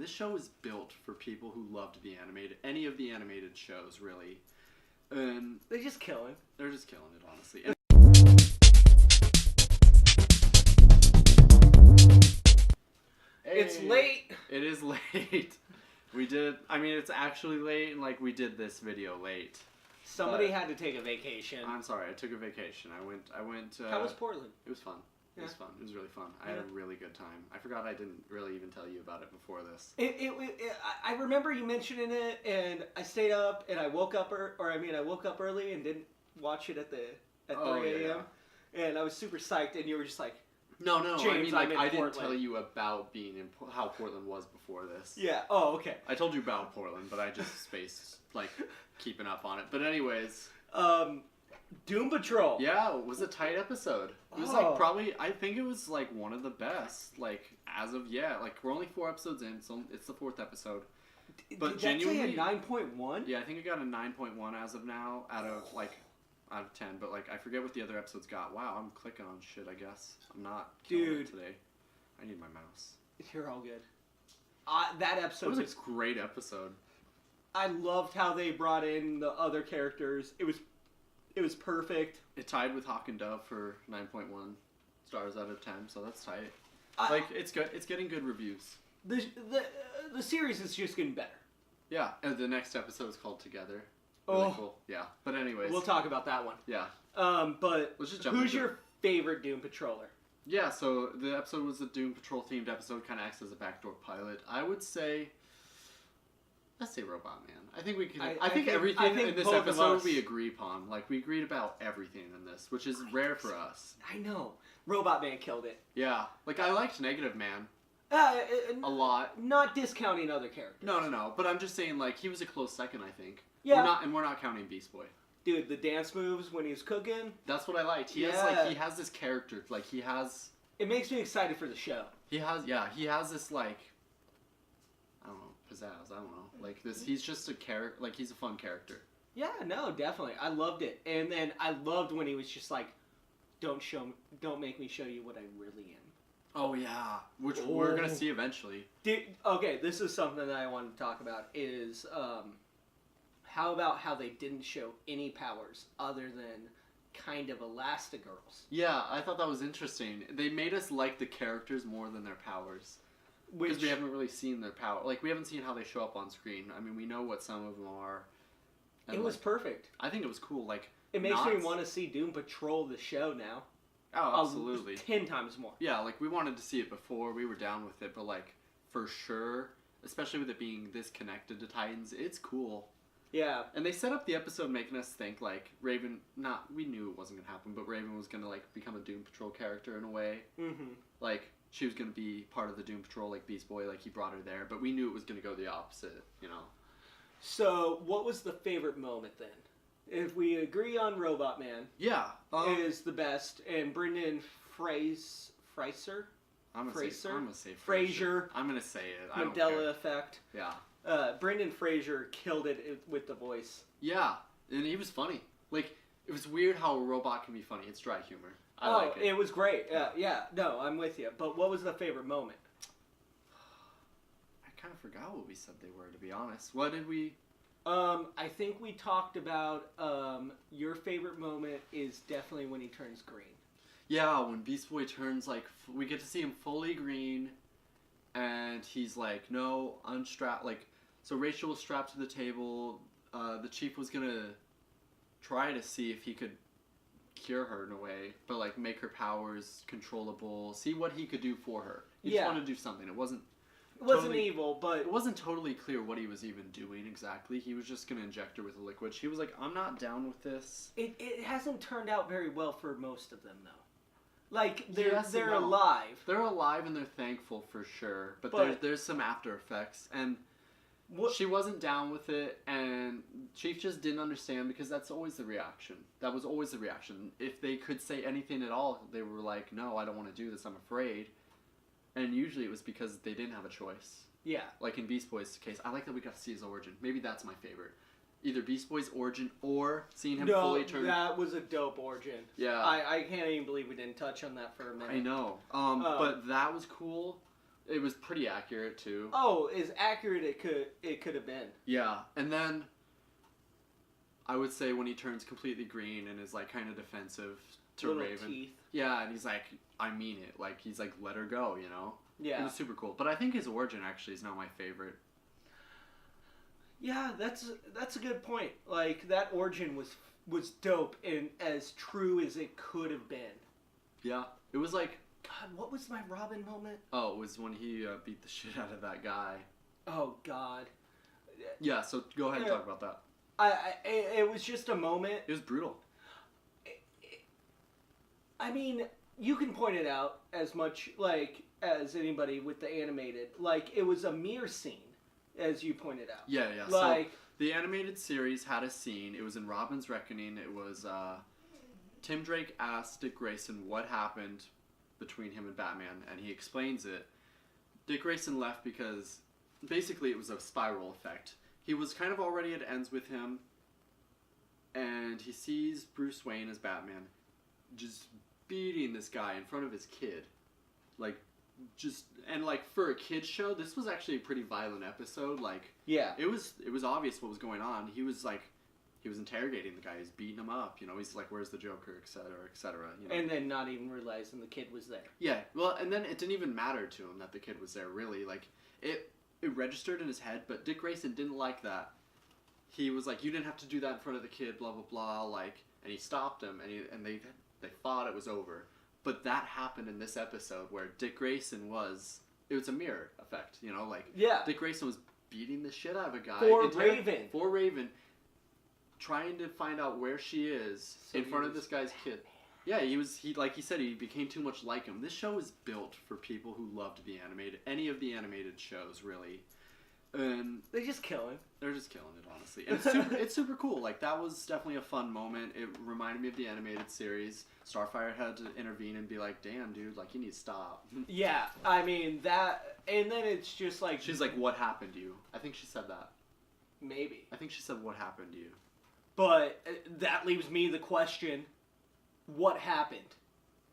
This show is built for people who loved any of the animated shows, really. And they're just killing. They're just killing it, honestly. It's late. It is late. It's actually late, and we did this video late. Somebody had to take a vacation. I'm sorry, I took a vacation. I went. How was Portland? It was fun. It was fun. It was really fun. I had a really good time. I forgot I didn't really even tell you about it before this. I remember you mentioning it, and I stayed up, and I woke up, I woke up early and didn't watch it at 3 a.m. Yeah. And I was super psyched, and you were just like, No, James, I didn't tell you about being in how Portland was before this. Yeah. Oh, okay. I told you about Portland, but I just spaced keeping up on it. But anyways, Doom Patrol. Yeah, it was a tight episode. It was probably, I think it was one of the best. As of yet, we're only 4 episodes in, so it's the 4th episode. But did genuinely, that say a 9.1? Yeah, I think it got a 9.1 as of now out of 10. But I forget what the other episodes got. Wow, I'm clicking on shit. I guess I'm not killing it today. I need my mouse. You're all good. That episode was a great episode. I loved how they brought in the other characters. It was perfect. It tied with Hawk and Dove for 9.1 stars out of 10, so that's tight. It's good. It's getting good reviews. The series is just getting better. Yeah, and the next episode is called Together. Really cool. Yeah, but anyways, we'll talk about that one. Yeah. But let's just jump who's your favorite Doom Patroller? Yeah, so the episode was a Doom Patrol themed episode. Kind of acts as a backdoor pilot. I would say. Let's say Robot Man. I think we can. I think everything in this episode we agree upon. We agreed about everything in this, which is rare for us. I know. Robot Man killed it. Yeah. I liked Negative Man. A lot. Not discounting other characters. No. But I'm just saying, he was a close second, I think. Yeah. We're not counting Beast Boy. Dude, the dance moves when he's cooking. That's what I liked. He has this character. He has. It makes me excited for the show. He has this I don't know, pizzazz. I don't know. This. He's just a character. He's a fun character. Yeah. No. Definitely. I loved it, and then I loved when he was just don't make me show you what I really am. Oh yeah, which we're gonna see eventually. Okay, this is something that I want to talk about. Is how about how they didn't show any powers other than kind of Elastigirls? Yeah, I thought that was interesting. They made us like the characters more than their powers. Because we haven't really seen their power. We haven't seen how they show up on screen. I mean, we know what some of them are. And it was perfect. I think it was cool. It makes me want to see Doom Patrol the show now. Oh, absolutely. 10 times more. Yeah, we wanted to see it before. We were down with it. But, for sure, especially with it being this connected to Titans, it's cool. Yeah. And they set up the episode making us think, Raven, we knew it wasn't going to happen, but Raven was going to, become a Doom Patrol character in a way. Mm-hmm. She was going to be part of the Doom Patrol, Beast Boy, he brought her there. But we knew it was going to go the opposite, So, what was the favorite moment, then? If we agree on Robot Man, is the best, and Brendan Fraser? I'm going to say Fraser. I'm going to say it. Mandela Effect. Yeah. Brendan Fraser killed it with the voice. Yeah, and he was funny. It was weird how a robot can be funny. It's dry humor. I like it. It was great. Yeah, no, I'm with you. But what was the favorite moment? I kind of forgot what we said they were, to be honest. What did we... I think we talked about your favorite moment is definitely when he turns green. Yeah, when Beast Boy turns, we get to see him fully green, and he's no, unstrap, so Rachel was strapped to the table, the Chief was gonna try to see if he could cure her in a way, but, make her powers controllable, see what he could do for her. He just wanted to do something. It wasn't evil, but... It wasn't totally clear what he was even doing exactly. He was just going to inject her with a liquid. She was like, I'm not down with this. It hasn't turned out very well for most of them, though. They're alive. They're alive and they're thankful for sure. But there's some after effects. And she wasn't down with it. And Chief just didn't understand because that's always the reaction. That was always the reaction. If they could say anything at all, they were like, no, I don't want to do this. I'm afraid. And usually it was because they didn't have a choice. Yeah. In Beast Boy's case, I like that we got to see his origin. Maybe that's my favorite. Either Beast Boy's origin or seeing him fully turn... that was a dope origin. Yeah. I can't even believe we didn't touch on that for a minute. I know. But that was cool. It was pretty accurate too. Oh, as accurate it could have been. Yeah, and then I would say when he turns completely green and is like kind of defensive to Little Raven. teeth. Yeah, and he's like, I mean it. Like he's like, let her go, you know. Yeah. It was super cool. But I think his origin actually is not my favorite. Yeah, that's a good point. Like that origin was dope and as true as it could have been. Yeah, it was like. God, what was my Robin moment? Oh, it was when he beat the shit out of that guy. Oh God. Yeah, so go ahead and talk about that. It was just a moment. It was brutal. I mean, you can point it out as much like as anybody with the animated. Like it was a mere scene, as you pointed out. Yeah. Like so the animated series had a scene. It was in Robin's Reckoning. It was Tim Drake asked Dick Grayson what happened between him and Batman, and he explains it. Dick Grayson left because basically it was a spiral effect. He was kind of already at ends with him, and he sees Bruce Wayne as Batman just beating this guy in front of his kid. Like, just, and like for a kid's show, this was actually a pretty violent episode. Like, yeah, it was obvious what was going on. He was interrogating the guy. He's beating him up. You know, he's like, "Where's the Joker?" etc., etc. You know? And then not even realizing the kid was there. Yeah. Well, and then it didn't even matter to him that the kid was there. Really, like it registered in his head. But Dick Grayson didn't like that. He was like, "You didn't have to do that in front of the kid." Blah blah blah. Like, and he stopped him, and they thought it was over. But that happened in this episode where Dick Grayson was. It was a mirror effect. You know, like yeah, Dick Grayson was beating the shit out of a guy for Raven. Trying to find out where she is in front of this guy's kid. Yeah, he like he said, he became too much like him. This show is built for people who loved the animated, any of the animated shows, really. And they just kill him. They're just killing it, honestly. And it's super cool. Like, that was definitely a fun moment. It reminded me of the animated series. Starfire had to intervene and be like, damn, dude, like, you need to stop. Yeah, I mean, that, and then it's just like... She's like, what happened to you? I think she said that. Maybe. I think she said, what happened to you? But that leaves me the question, what happened?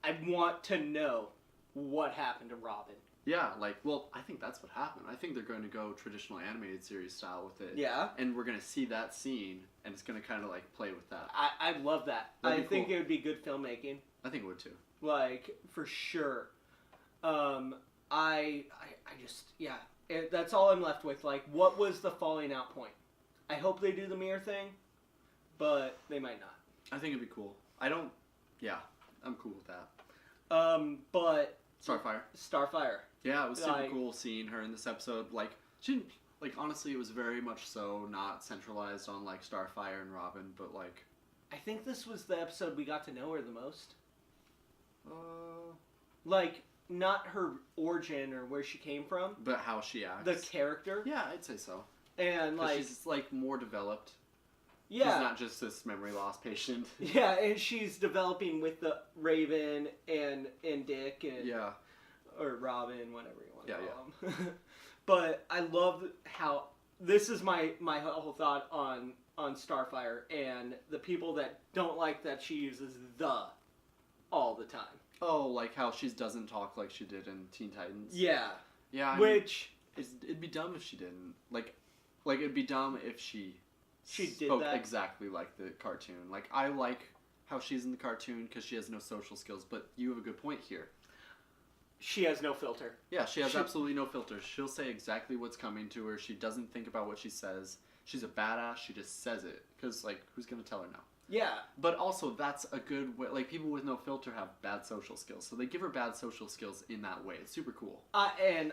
I want to know what happened to Robin. Yeah, like, well, I think that's what happened. I think they're going to go traditional animated series style with it. Yeah. And we're going to see that scene, and it's going to kind of, like, play with that. I love that. I think it would be good filmmaking. I think it would, too. Like, for sure. I just, yeah. That's all I'm left with. Like, what was the falling out point? I hope they do the mirror thing, but they might not. I think it'd be cool. Yeah, I'm cool with that. But... Starfire. Yeah, it was super cool seeing her in this episode. Like, she didn't, like, honestly, it was very much so not centralized on, like, Starfire and Robin, but, like... I think this was the episode we got to know her the most. Like, not her origin or where she came from. But how she acts. The character. Yeah, I'd say so. And, like... she's, like, more developed. Yeah. She's not just this memory loss patient. Yeah, and she's developing with the Raven and Dick and... Yeah. Or Robin, whatever you want to call him. But I love how... This is my whole thought on Starfire and the people that don't like that she uses the all the time. Oh, like how she doesn't talk like she did in Teen Titans? Yeah. Yeah. Which... It'd be dumb if she didn't. Like it'd be dumb if she did that exactly like the cartoon. Like, I like how she's in the cartoon because she has no social skills, but you have a good point here. She has no filter. Yeah, she has absolutely no filter. She'll say exactly what's coming to her. She doesn't think about what she says. She's a badass. She just says it because, like, who's gonna tell her no? Yeah. But also, that's a good way. Like, people with no filter have bad social skills, so they give her bad social skills in that way. It's super cool. I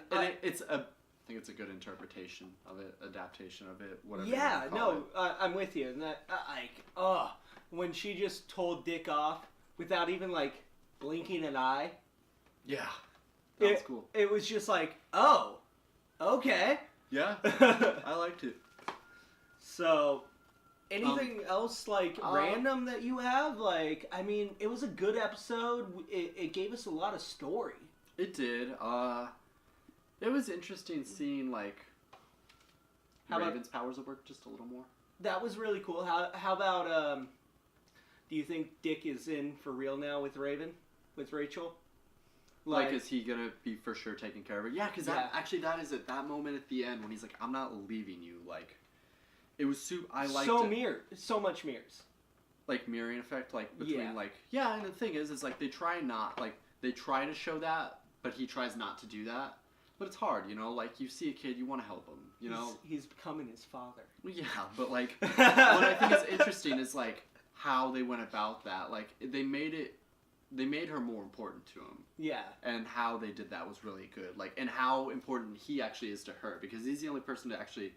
think it's a good interpretation of it, adaptation of it, whatever. Yeah, no, I'm with you. And that, when she just told Dick off without even, like, blinking an eye. Yeah, that was cool. It was just like, oh, okay. Yeah, I liked it. So, anything else, like, random that you have? Like, I mean, it was a good episode. It gave us a lot of story. It did. It was interesting seeing, like, Raven's powers at work just a little more. That was really cool. How about, do you think Dick is in for real now with Raven? With Rachel? Like, is he gonna be for sure taking care of her? Yeah, because that is at that moment at the end when he's like, I'm not leaving you. Like, it was I liked so much mirrors. Like mirroring effect, like between and the thing is like they try to show that, but he tries not to do that. But it's hard, you know. Like you see a kid, you want to help him, you know. He's becoming his father. Well, yeah, but like what I think is interesting is like how they went about that. Like they made her more important to him. Yeah. And how they did that was really good. Like and how important he actually is to her because he's the only person to actually,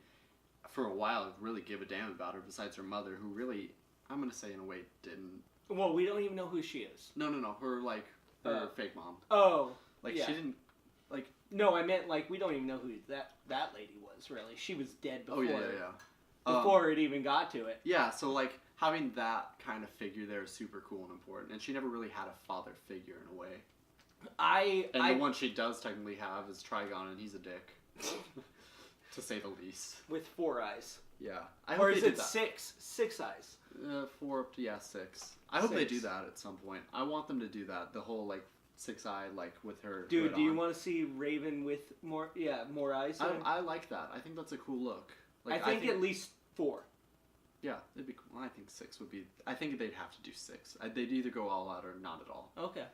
for a while, really give a damn about her besides her mother, who really. I'm gonna say in a way didn't. Well, we don't even know who she is. No. Her fake mom. Oh. Like she didn't. Like. No, I meant like we don't even know who that lady was. Really, she was dead before. Oh yeah. Before it even got to it. Yeah. So like having that kind of figure there is super cool and important, and she never really had a father figure in a way. The one she does technically have is Trigon, and he's a dick, to say the least. With 4 eyes. Yeah. Or is it 6? 6 eyes. 4 up to 6. I hope they do that at some point. I want them to do that. The whole like 6-eye like with her. Dude, do you want to see Raven with more eyes? I like that. I think that's a cool look. Like, I think at least 4. Yeah, it'd be cool. I think 6 would be. I think they'd have to do 6. They'd either go all out or not at all. Okay.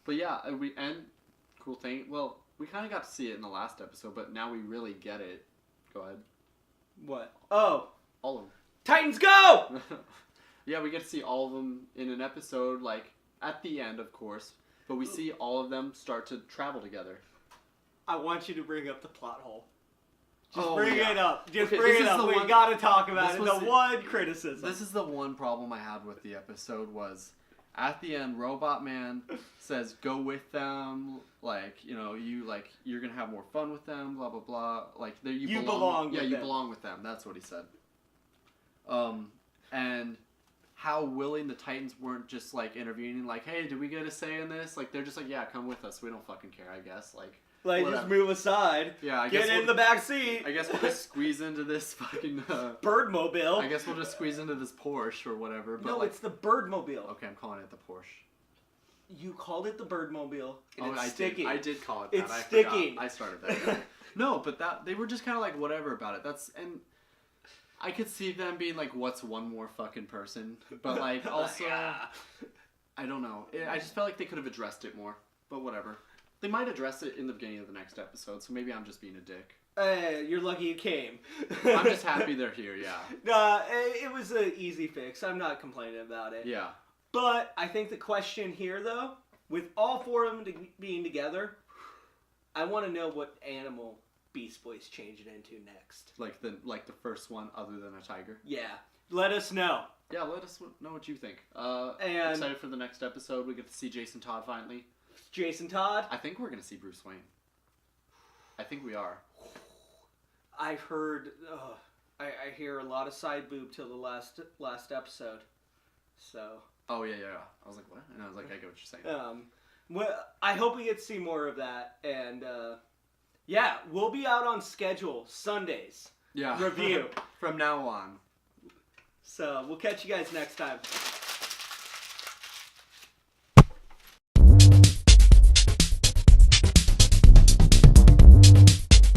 But yeah, cool thing. Well, we kind of got to see it in the last episode, but now we really get it. Go ahead. What? Oh. All of them. Titans go! Yeah, we get to see all of them in an episode, like, at the end, of course. But we see all of them start to travel together. I want you to bring up the plot hole. Just bring it up. Just bring it up. We gotta talk about it. The one criticism. This is the one problem I had with the episode was, at the end, Robot Man says, go with them, like, you know, you're gonna have more fun with them, blah, blah, blah. Like, you belong with them. Yeah, you belong with them. That's what he said. And how willing the Titans weren't just, like, intervening, like, hey, do we get a say in this? Like, they're just like, yeah, come with us. We don't fucking care, I guess. Like, just move aside. Yeah, Get in the back seat. I guess we'll just squeeze into this fucking... Birdmobile. I guess we'll just squeeze into this Porsche or whatever. But no, it's the Birdmobile. Okay, I'm calling it the Porsche. You called it the Birdmobile, and it's sticking. I did call it that. It's sticking. I started that. No, but they were just kind of like, whatever about it. And I could see them being like, what's one more fucking person? But like, also, I don't know. I just felt like they could have addressed it more. But whatever. They might address it in the beginning of the next episode, so maybe I'm just being a dick. You're lucky you came. I'm just happy they're here, yeah. Nah, it was an easy fix. I'm not complaining about it. Yeah. But I think the question here, though, with all 4 of them being together, I want to know what animal Beast Boy's changing into next. Like the first one, other than a tiger. Yeah, let us know. Yeah, let us know what you think. And excited for the next episode. We get to see Jason Todd finally. Jason Todd. I think we're gonna see Bruce Wayne. I think we are. I've heard. I hear a lot of side boob till the last episode. So. Oh yeah. I was like, what? And I was like, I get what you're saying. Well, I hope we get to see more of that, and yeah, we'll be out on schedule Sundays. Yeah. Review from now on. So we'll catch you guys next time.